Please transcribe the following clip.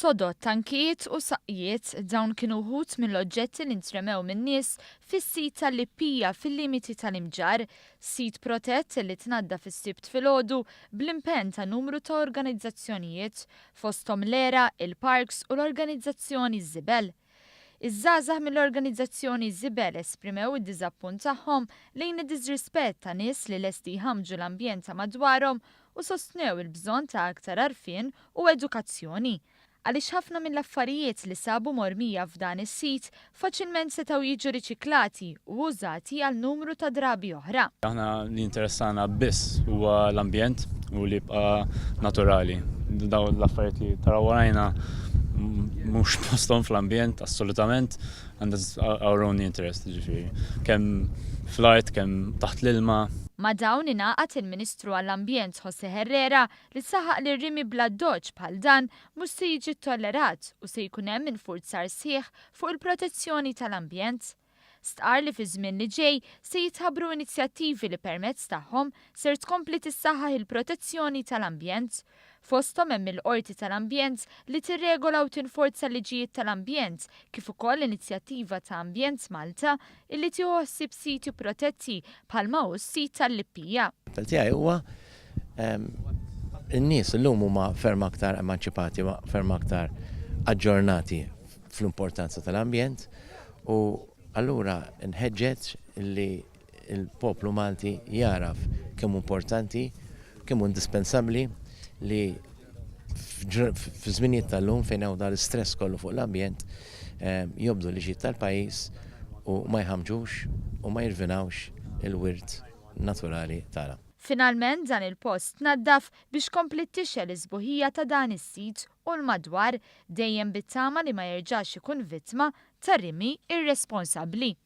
Sodot, tankijiet u saqjiet dawn kienu wħud mill-oġġetti li ntremew min-nies fis-sit tal-Lippija fil-limiti tal-Imġar, sit protett li tnadda fis-sibt filgħodu bl-impenn ta' numru ta' organizzazzjonijiet fosthom l-ERA, il-Parks u l-organizzazzjoni Żibel. Iż-żgħażagħ mill-organizzazzjoni Żibel esprimew id-diżappunt tagħhom lejn id-disrispett ta' nies li lesti jħammġu l-ambjent ta' madwarhom u sostnew il-bżonn ta' aktar għarfien u edukazzjoni. Għaliex ħafna mill-affarijiet li sabu mormija f'dan is-sit faċilment setgħu jiġu riċiklati u użati għal numru ta' drabi oħra. Aħna li interessana biss huwa l-ambjent u li jibqa' naturali. Dawn l-affarijiet li taraw warajna mhux posthom fl-ambjent assolutament, and that's our own interest, ġifieri. Kemm fl-art, kemm taħt l-ilma. Ma' dawn ingħaqad il-Ministru għall-Ambjent José Herrera li saħaq li rimi bla doġġ bħal dan mhux se jiġi tollerat u se jkun hemm infurzar sħiħ fuq il-protezzjoni tal-ambjent. Stqar li fi żmien li ġej se jitħabbru inizjattivi li permezz tagħhom ser tkompli tissaħħaħ il-protezzjoni tal-ambjent. Fosthom hemm il-Qorti tal-Ambjent li tirregola u tinforza liġijiet tal-ambjent kif ukoll l-Inizjattiva ta' Ambjent Malta illi tieħu ħsieb siti protetti bħalma hu s-sit tal-Lippija. Tiegħi huwa in-nies illum huma ferm aktar emanċipati, ferm aktar aġġornati fl-importanza tal-ambjent u allura nħeġġeġ li l-poplu Malti jaraf kemm importanti, kemm indispensabbli li f'żminijiet tal-lum fejn hawn dal-istress kollu fuq l-ambjent jobdu liġijiet tal-pajjiż u ma jħammġux u ma jirvinawx il-wirt naturali tagħna. Finalment dan il-post tnaddaf biex kompli tixel is-sbuħija ta' dan is-sit u l-madwar dejjem bit-tama li ma jerġax ikun vittma ta' rimi irresponsabbli.